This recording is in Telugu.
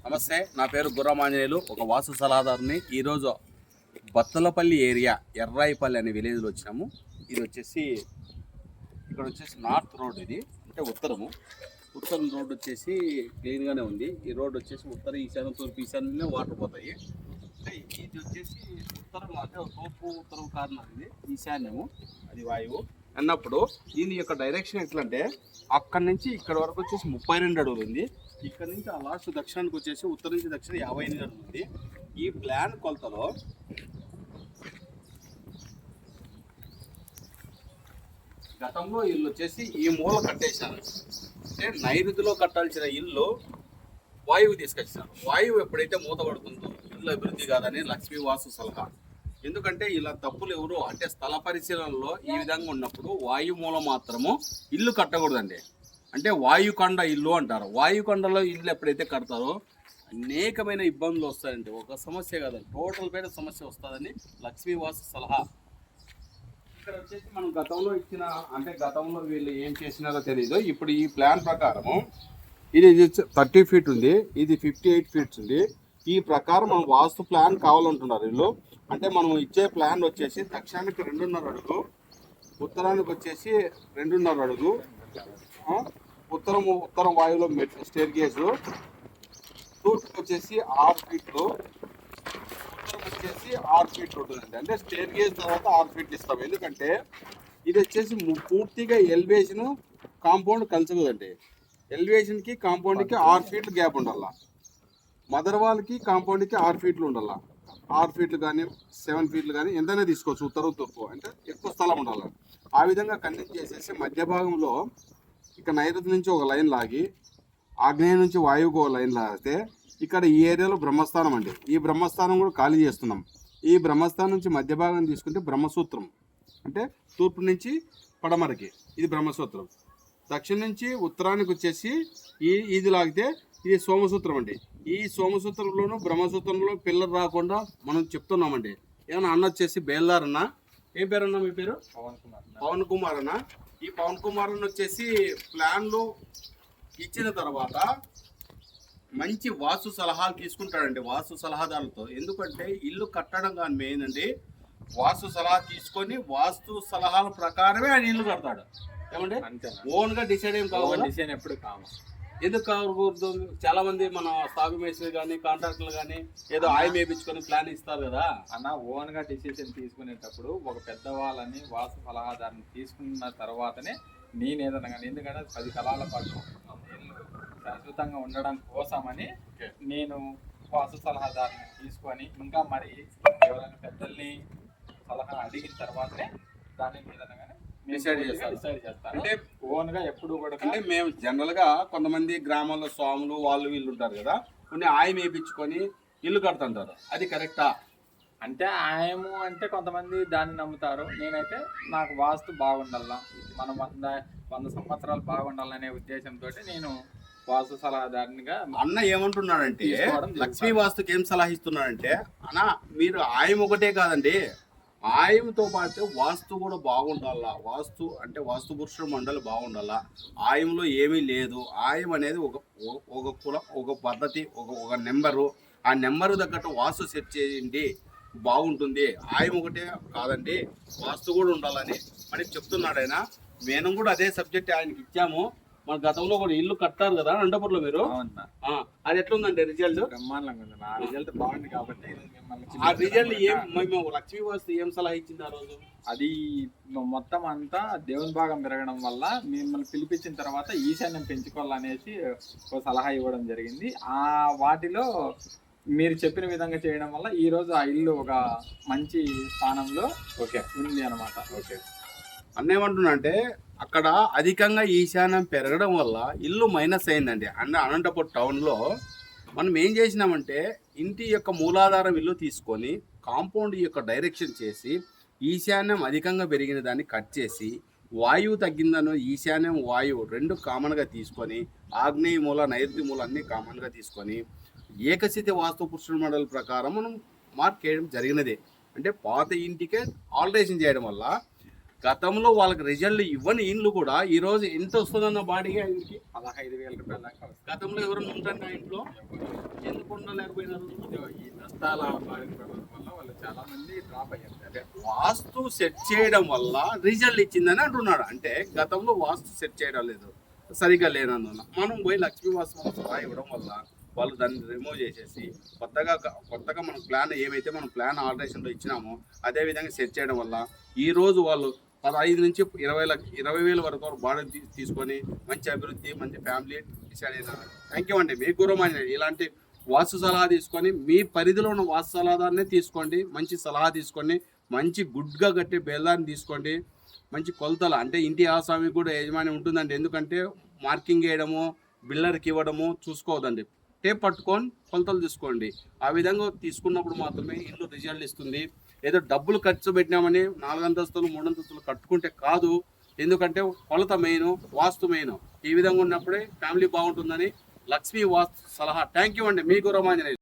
నమస్తే, నా పేరు గుర్రమాంజనేయులు, ఒక వాస్తు సలహాదారుని. ఈరోజు బత్తలపల్లి ఏరియా ఎర్రాయిపల్లి అనే విలేజ్లో వచ్చినాము. ఇది వచ్చేసి ఇక్కడ వచ్చేసి నార్త్ రోడ్, ఇది అంటే ఉత్తరం రోడ్ వచ్చేసి క్లీన్గానే ఉంది. ఈ రోడ్ వచ్చేసి ఉత్తర ఈశాన్యం తూర్పు ఈశాన్యంలో వాటర్ పోతాయి. అంటే ఇది వచ్చేసి ఉత్తరం అంటే ఉత్తరం కార్నర్, ఇది ఈశాన్యము, అది వాయువు అన్నప్పుడు దీని యొక్క డైరెక్షన్ ఎట్లా అంటే అక్కడి నుంచి ఇక్కడ వరకు వచ్చేసి 32 అడుగులు ఉంది. ఇక్కడ నుంచి ఆ లాస్ట్ దక్షిణానికి వచ్చేసి ఉత్తరం నుంచి దక్షిణ 58 అడుగులు ఉంది. ఈ ప్లాన్ కొలతలో గతంలో ఇల్లు వచ్చేసి ఈ మూల కట్టేశారు. అంటే నైరుతిలో కట్టాల్సిన ఇల్లు వాయువు తీసుకొచ్చారు. వాయువు ఎప్పుడైతే మూతపడుతుందో ఇల్లు అభివృద్ధి కాదని లక్ష్మీ వాస్తు సలహా. ఎందుకంటే ఇలా తప్పులు ఎవరు అంటే స్థల పరిశీలనలో ఈ విధంగా ఉన్నప్పుడు వాయు మూలం మాత్రము ఇల్లు కట్టకూడదండి. అంటే వాయుకొండ ఇల్లు అంటారు. వాయుకొండలో ఇల్లు ఎప్పుడైతే కడతారో అనేకమైన ఇబ్బందులు వస్తాయండి. ఒక సమస్య కాదండి, టోటల్ పైన సమస్య వస్తుందని లక్ష్మీ వాస్తు సలహా. ఇక్కడ వచ్చేసి మనం గతంలో ఇచ్చిన అంటే గతంలో వీళ్ళు ఏం చేసినారో తెలియదు. ఇప్పుడు ఈ ప్లాన్ ప్రకారము ఇది 30 ఫీట్ ఉంది, ఇది 58 ఫీట్స్ ఉంది. ఈ ప్రకారం మనం వాస్తు ప్లాన్ కావాలంటున్నారు వీళ్ళు. అంటే మనం ఇచ్చే ప్లాన్ వచ్చేసి దక్షిణానికి 2.5 అడుగు, ఉత్తరానికి వచ్చేసి 2.5 అడుగు, ఉత్తరం వాయువులో స్టేర్ గేజ్, తూర్పుకి వచ్చేసి 6 ఫీట్లు, ఉత్తరం వచ్చేసి 6 ఫీట్లు ఉంటుందండి. అంటే స్టేర్ గేజ్ తర్వాత 6 ఫీట్లు ఇస్తాం. ఎందుకంటే ఇది వచ్చేసి పూర్తిగా ఎలివేషన్ కాంపౌండ్ కలుసుకుందండి. ఎలివేషన్కి కాంపౌండ్కి 6 ఫీట్లు గ్యాప్ ఉండాల. మదర్ వాల్కి కాంపౌండ్కి 6 ఫీట్లు ఉండాల. 6 ఫీట్లు కానీ 7 ఫీట్లు కానీ ఎంతైనా తీసుకోవచ్చు. ఉత్తరం తూర్పు అంటే ఎక్కువ స్థలం ఉండాలి. ఆ విధంగా కండక్ట్ చేసేసి మధ్య భాగంలో ఇక్కడ నైరుతి నుంచి ఒక లైన్ లాగి ఆగ్నేయం నుంచి వాయువుకు ఒక లైన్ లాగితే ఇక్కడ ఈ ఏరియాలో బ్రహ్మస్థానం అండి. ఈ బ్రహ్మస్థానం కూడా ఖాళీ చేస్తున్నాం. ఈ బ్రహ్మస్థానం నుంచి మధ్య భాగం తీసుకుంటే బ్రహ్మసూత్రం, అంటే తూర్పు నుంచి పడమరకి ఇది బ్రహ్మసూత్రం. దక్షిణం నుంచి ఉత్తరానికి వచ్చేసి ఇది లాగితే ఇది సోమసూత్రం అండి. ఈ సోమసూత్రంలోను బ్రహ్మసూత్రంలో పిల్లలు రాకుండా మనం చెప్తున్నామండి. ఏమన్నా అన్న వచ్చేసి బేల్దార్ అన్న, ఏం పేరు అన్న మీ పేరు? పవన్ కుమార్ అన్న. ఈ పవన్ కుమార్ అన్న వచ్చేసి ప్లాన్లు ఇచ్చిన తర్వాత మంచి వాస్తు సలహాలు తీసుకుంటాడండి వాస్తు సలహాదారులతో. ఎందుకంటే ఇల్లు కట్టడం కానీ మెయిన్ అండి. వాస్తు సలహా తీసుకొని వాస్తు సలహాల ప్రకారమే ఆయన ఇల్లు కడతాడు. ఏమంటే ఓన్గా డిసైడ్ ఏం కావాలి, డిసైన్ ఎప్పుడు కావాలి. ఎందుకు కాకూడదు? చాలా మంది మన సాగు మేస్త్రి కానీ కాంట్రాక్టర్లు కానీ ఏదో ఆయిల్ వేయించుకొని ప్లాన్ ఇస్తారు కదా అన్న. ఓన్ గా డిసిషన్ తీసుకునేటప్పుడు ఒక పెద్దవాళ్ళని వాస్తు సలహాదారుని తీసుకున్న తర్వాతనే నేను ఏదన్నా కానీ, ఎందుకంటే 10 కాలాల పాటు శాశ్వతంగా ఉండడం కోసమని నేను వాస్తు సలహాదారుని తీసుకొని ఇంకా మరి ఎవరైనా పెద్దల్ని సలహా అడిగిన తర్వాతనే దాని మీద డిసైడ్ చేస్తాను. అంటే ఓన్ గా ఎప్పుడు కూడా అంటే మేము జనరల్ గా కొంతమంది గ్రామాల్లో స్వాములు వాళ్ళు వీళ్ళు ఉంటారు కదా, కొన్ని ఆయం వేయించుకొని ఇల్లు కడుతుంటారు. అది కరెక్టా? అంటే ఆయము అంటే కొంతమంది దాన్ని నమ్ముతారు. నేనైతే నాకు వాస్తు బాగుండాల, మనం 100 సంవత్సరాలు బాగుండాలనే ఉద్దేశంతో నేను వాస్తు సలహాదారునిగా. అన్న ఏమంటున్నాడంటే లక్ష్మీ వాస్తుకి ఏం సలహా ఇస్తున్నాడంటే, అన్న మీరు ఆయం ఒకటే కాదండి, ఆయంతో పాటు వాస్తు కూడా బాగుండాలా. వాస్తు అంటే వాస్తు పురుషుడు మండలి బాగుండాలా. ఆయంలో ఏమీ లేదు. ఆయం అనేది ఒక కులం, ఒక పద్ధతి, ఒక నెంబరు. ఆ నెంబరు తగ్గట్టు వాస్తు సెట్ చేయండి, బాగుంటుంది. ఆయం ఒకటే కాదండి, వాస్తు కూడా ఉండాలని మనకి చెప్తున్నాడు ఆయన. మేము కూడా అదే సబ్జెక్ట్ ఆయనకి ఇచ్చాము. మన గతంలో కూడా ఇల్లు కట్టారు కదా అనంతపురంలో మీరు. అది ఎట్లుందండి రిజల్ట్? బ్రహ్మాండంగా ఉంది. ఆ రిజల్ట్ బాగుంది కాబట్టి ఆ రిజల్ట్ మేము లక్ష్మీ వాస్తు ఏం సలహా ఇచ్చింది ఆ రోజు? అది మొత్తం అంతా దేవుని భాగం పెరగడం వల్ల మిమ్మల్ని పిలిపించిన తర్వాత ఈశాన్యం పెంచుకోవాలనేసి ఒక సలహా ఇవ్వడం జరిగింది. ఆ వాటిలో మీరు చెప్పిన విధంగా చేయడం వల్ల ఈ రోజు ఆ ఇల్లు ఒక మంచి స్థానంలో ఉంది అనమాట. అన్నేమంటున్నా అంటే అక్కడ అధికంగా ఈశాన్యం పెరగడం వల్ల ఇల్లు మైనస్ అయిందండి. అనంతపురం టౌన్లో మనం ఏం చేసినామంటే ఇంటి యొక్క మూలాధారం ఇల్లు తీసుకొని కాంపౌండ్ యొక్క డైరెక్షన్ చేసి ఈశాన్యం అధికంగా పెరిగిన దాన్ని కట్ చేసి వాయువు తగ్గిందనో ఈశాన్యం వాయువు 2 కామన్గా తీసుకొని ఆగ్నేయ మూల నైరుతి మూల అన్నీ కామన్గా తీసుకొని ఏకస్థితి వాస్తు పురుషుల మండలి ప్రకారం మనం మార్క్ చేయడం జరిగినదే. అంటే పాత ఇంటికే ఆల్టరేషన్ చేయడం వల్ల గతంలో వాళ్ళకి రిజల్ట్ ఇవ్వని ఇండ్లు కూడా ఈరోజు ఎంత వస్తుందన్న బాడీగా 15,000 రూపాయల దాకా. గతంలో ఎవరైనా ఉంటారు ఆ ఇంట్లో? ఎందుకు ఉండలేకపోయినారు? ఇదో ఈ నష్టాల బారిన పడడం వల్ల వాళ్ళు చాలా మంది డ్రాప్ అయ్యారు. అంటే వాస్తు సెట్ చేయడం వల్ల రిజల్ట్ ఇచ్చిందని అంటున్నాడు. అంటే గతంలో వాస్తు సెట్ చేయడం లేదు, సరిగ్గా లేనందున మనం పోయి లక్ష్మీ వాస్తు సలహా ఇవ్వడం వల్ల వాళ్ళు దాన్ని రిమూవ్ చేసేసి కొత్తగా మన ప్లాన్ ఏమైతే మనం ప్లాన్ ఆల్టరేషన్లో ఇచ్చినామో అదే విధంగా సెట్ చేయడం వల్ల ఈరోజు వాళ్ళు 15 నుంచి 20,000 వరకు బాడీ తీసుకొని మంచి అభివృద్ధి, మంచి ఫ్యామిలీ డిసైడ్ అయినారు. థ్యాంక్ యూ అండి. మీకు కూడా ఇలాంటి వాస్తు సలహా తీసుకొని మీ పరిధిలో ఉన్న వాస్తు సలహాదారునే తీసుకోండి, మంచి సలహా తీసుకోండి, మంచి గుడ్గా కట్టే బేల్దాన్ని తీసుకోండి, మంచి కొలతలు అంటే ఇంటి ఆసామి కూడా యజమాని ఉంటుందండి. ఎందుకంటే మార్కింగ్ వేయడము, బిల్డర్కి ఇవ్వడము చూసుకోవద్దండి. టేప్ పట్టుకొని కొలతలు తీసుకోండి. ఆ విధంగా తీసుకున్నప్పుడు మాత్రమే ఇల్లు రిజల్ట్ ఇస్తుంది. ఏదో డబ్బులు ఖర్చు పెట్టినామని 4 అంతస్తులు 3 అంతస్తులు కట్టుకుంటే కాదు. ఎందుకంటే కొలత మెయిన్, వాస్తు మెయిన్. ఈ విధంగా ఉన్నప్పుడే ఫ్యామిలీ బాగుంటుందని లక్ష్మీ వాస్తు సలహా. థ్యాంక్ యూ అండి. మీకు రమాంజనేయులు.